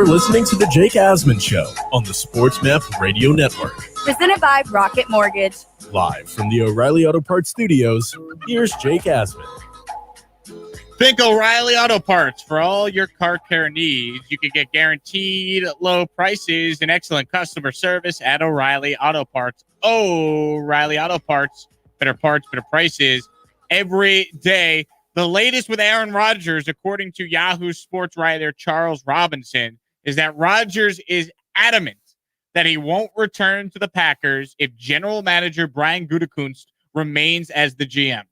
You're listening to The Jake Asman Show on the SportsMap Radio Network. Presented by Rocket Mortgage. Live from the O'Reilly Auto Parts Studios, here's Jake Asman. Think O'Reilly Auto Parts for all your car care needs. You can get guaranteed low prices and excellent customer service at O'Reilly Auto Parts. O'Reilly Auto Parts, better prices every day. The latest with Aaron Rodgers, according to Yahoo Sports writer Charles Robinson, is that Rodgers is adamant that he won't return to the Packers if general manager Brian Gutekunst remains as the GM.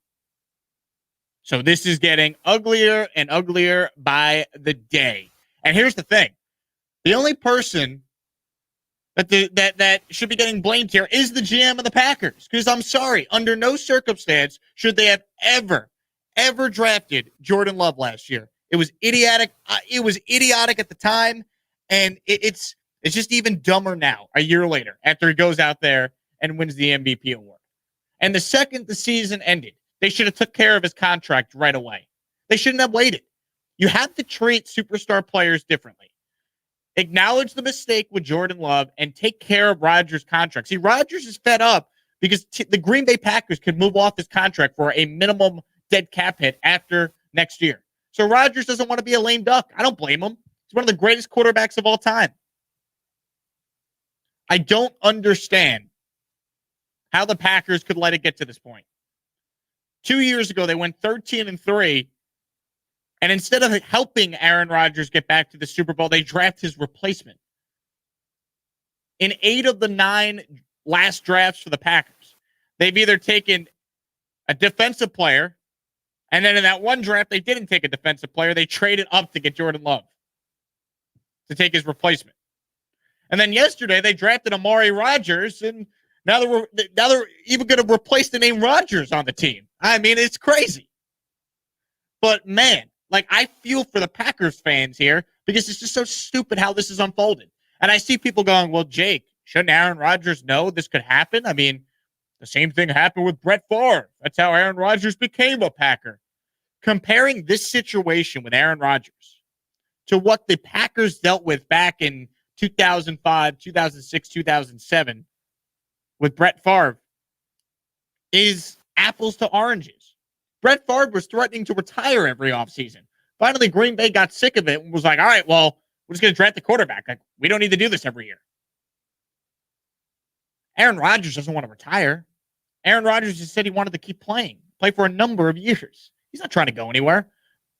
So this is getting uglier and uglier by the day. And here's the thing. The only person that should be getting blamed here is the GM of the Packers. Because I'm sorry, under no circumstance should they have ever drafted Jordan Love last year. It was idiotic. It was idiotic at the time, and it's just even dumber now, a year later, after he goes out there and wins the MVP award. And the second the season ended, they should have took care of his contract right away. They shouldn't have waited. You have to treat superstar players differently. Acknowledge the mistake with Jordan Love and take care of Rodgers' contract. See, Rodgers is fed up because the Green Bay Packers could move off his contract for a minimum dead cap hit after next year. So Rodgers doesn't want to be a lame duck. I don't blame him. He's one of the greatest quarterbacks of all time. I don't understand how the Packers could let it get to this point. 2 years ago, they went 13-3, and instead of helping Aaron Rodgers get back to the Super Bowl, they draft his replacement. In 8 of the 9 last drafts for the Packers, they've either taken a defensive player, and then in that one draft, they didn't take a defensive player. They traded up to get Jordan Love to take his replacement. And then yesterday, they drafted Amari Rodgers, and now they're even going to replace the name Rodgers on the team. I mean, it's crazy. But, man, I feel for the Packers fans here because it's just so stupid how this is unfolded. And I see people going, well, Jake, shouldn't Aaron Rodgers know this could happen? I mean, the same thing happened with Brett Favre. That's how Aaron Rodgers became a Packer. Comparing this situation with Aaron Rodgers to what the Packers dealt with back in 2005, 2006, 2007 with Brett Favre is apples to oranges. Brett Favre was threatening to retire every offseason. Finally, Green Bay got sick of it and was like, all right, well, we're just going to draft the quarterback. We don't need to do this every year. Aaron Rodgers doesn't want to retire. Aaron Rodgers just said he wanted to keep playing, play for a number of years. He's not trying to go anywhere.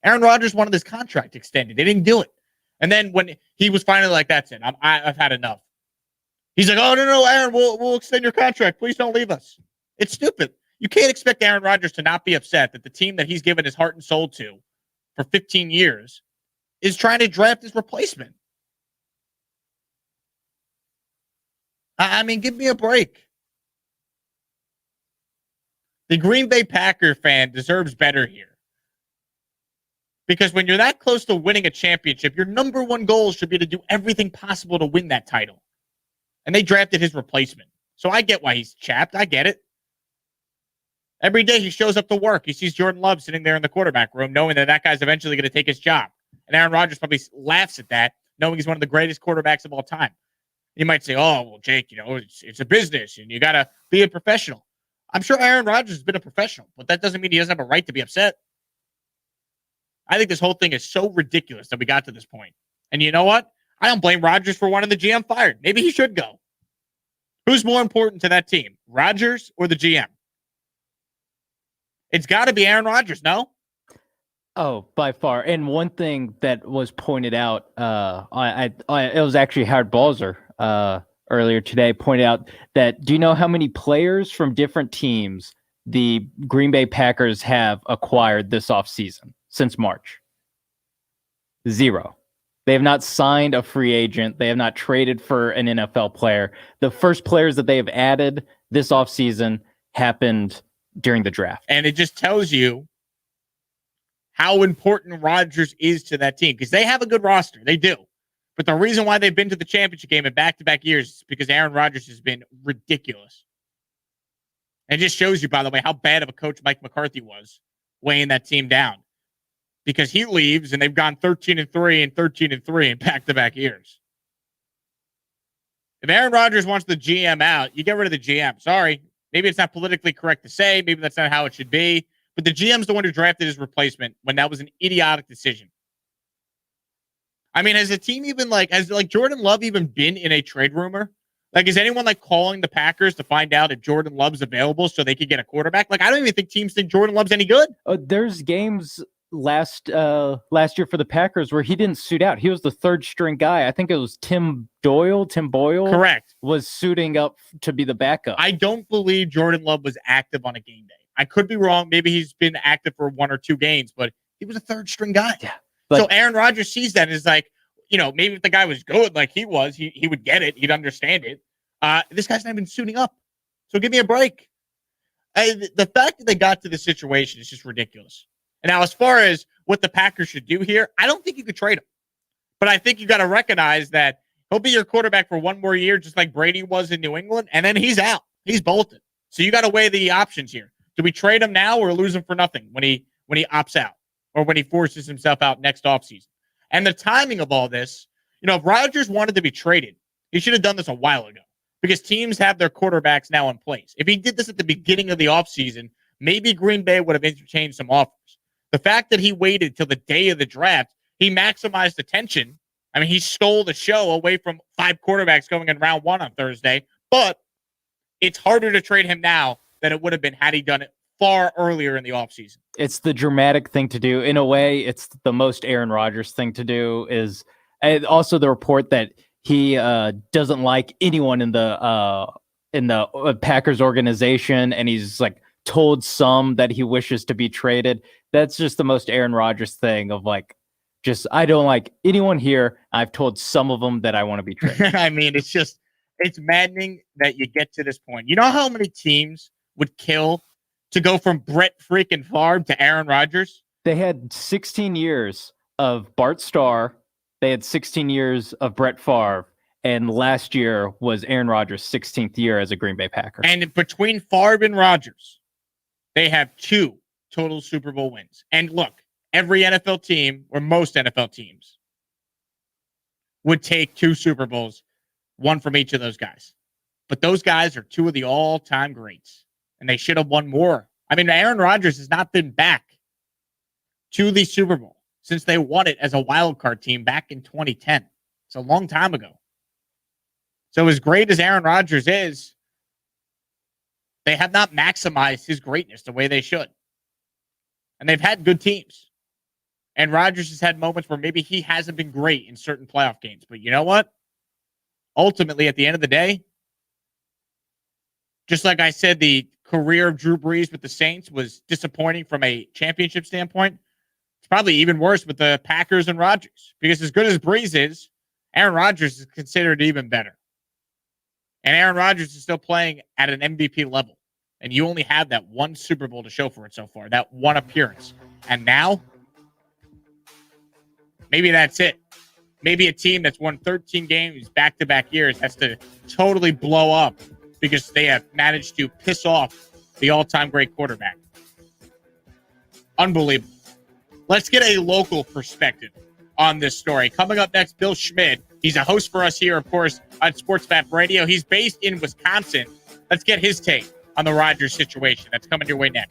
Aaron Rodgers wanted his contract extended. They didn't do it. And then when he was finally like, that's it, I've had enough. He's like, oh, no, Aaron, we'll extend your contract. Please don't leave us. It's stupid. You can't expect Aaron Rodgers to not be upset that the team that he's given his heart and soul to for 15 years is trying to draft his replacement. I mean, give me a break. The Green Bay Packer fan deserves better here. Because when you're that close to winning a championship, your number one goal should be to do everything possible to win that title. And they drafted his replacement. So I get why he's chapped. I get it. Every day he shows up to work. He sees Jordan Love sitting there in the quarterback room, knowing that guy's eventually going to take his job. And Aaron Rodgers probably laughs at that, knowing he's one of the greatest quarterbacks of all time. You might say, oh, well, Jake, it's a business, and you got to be a professional. I'm sure Aaron Rodgers has been a professional, but that doesn't mean he doesn't have a right to be upset. I think this whole thing is so ridiculous that we got to this point. And you know what? I don't blame Rodgers for wanting the GM fired. Maybe he should go. Who's more important to that team, Rodgers or the GM? It's got to be Aaron Rodgers, no? Oh, by far. And one thing that was pointed out, it was actually Howard Balzer earlier today, pointed out that, do you know how many players from different teams the Green Bay Packers have acquired this offseason since March? 0. They have not signed a free agent. They have not traded for an NFL player. The first players that they have added this offseason happened during the draft. And it just tells you how important Rodgers is to that team, because they have a good roster. They do. But the reason why they've been to the championship game in back-to-back years is because Aaron Rodgers has been ridiculous. And it just shows you, by the way, how bad of a coach Mike McCarthy was weighing that team down. because he leaves and they've gone 13-3 and 13-3 in back-to-back years. If Aaron Rodgers wants the GM out, you get rid of the GM. Sorry. Maybe it's not politically correct to say. Maybe that's not how it should be. But the GM's the one who drafted his replacement when that was an idiotic decision. I mean, has the team even has Jordan Love even been in a trade rumor? Is anyone calling the Packers to find out if Jordan Love's available so they could get a quarterback? I don't even think teams think Jordan Love's any good. There's games last year for the Packers where he didn't suit out. He was the third string guy. I think it was Tim Boyle. Correct. Was suiting up to be the backup. I don't believe Jordan Love was active on a game day. I could be wrong. Maybe he's been active for 1 or 2 games, but he was a third string guy. Yeah. So Aaron Rodgers sees that and is maybe if the guy was good like he was, he would get it. He'd understand it. This guy's not even suiting up. So give me a break. The fact that they got to this situation is just ridiculous. And now, as far as what the Packers should do here, I don't think you could trade him. But I think you got to recognize that he'll be your quarterback for 1 more year, just like Brady was in New England, and then he's out. He's bolted. So you got to weigh the options here. Do we trade him now or lose him for nothing when he opts out or when he forces himself out next offseason? And the timing of all this, if Rodgers wanted to be traded, he should have done this a while ago because teams have their quarterbacks now in place. If he did this at the beginning of the offseason, maybe Green Bay would have interchanged some offers. The fact that he waited till the day of the draft, he maximized attention. I mean, he stole the show away from 5 quarterbacks going in round 1 on Thursday, but it's harder to trade him now than it would have been had he done it far earlier in the offseason. It's the dramatic thing to do. In a way, it's the most Aaron Rodgers thing to do. Is also the report that he doesn't like anyone in the Packers organization, and he's told some that he wishes to be traded. That's just the most Aaron Rodgers thing of I don't like anyone here. I've told some of them that I want to be traded. I mean, it's maddening that you get to this point. You know how many teams would kill to go from Brett freaking Favre to Aaron Rodgers? They had 16 years of Bart Starr. They had 16 years of Brett Favre. And last year was Aaron Rodgers' 16th year as a Green Bay Packer. And between Favre and Rodgers, they have 2 total Super Bowl wins. And look, every NFL team, or most NFL teams, would take 2 Super Bowls, 1 from each of those guys. But those guys are 2 of the all-time greats, and they should have won more. I mean, Aaron Rodgers has not been back to the Super Bowl since they won it as a wild card team back in 2010. It's a long time ago. So as great as Aaron Rodgers is, they have not maximized his greatness the way they should. And they've had good teams. And Rodgers has had moments where maybe he hasn't been great in certain playoff games. But you know what? Ultimately, at the end of the day, just like I said, the career of Drew Brees with the Saints was disappointing from a championship standpoint. It's probably even worse with the Packers and Rodgers. Because as good as Brees is, Aaron Rodgers is considered even better. And Aaron Rodgers is still playing at an MVP level. And you only have that 1 Super Bowl to show for it so far, that 1 appearance. And now, maybe that's it. Maybe a team that's won 13 games back-to-back years has to totally blow up because they have managed to piss off the all-time great quarterback. Unbelievable. Let's get a local perspective on this story. Coming up next, Bill Schmidt. He's a host for us here, of course, on SportsFap Radio. He's based in Wisconsin. Let's get his take on the Rodgers situation. That's coming your way next.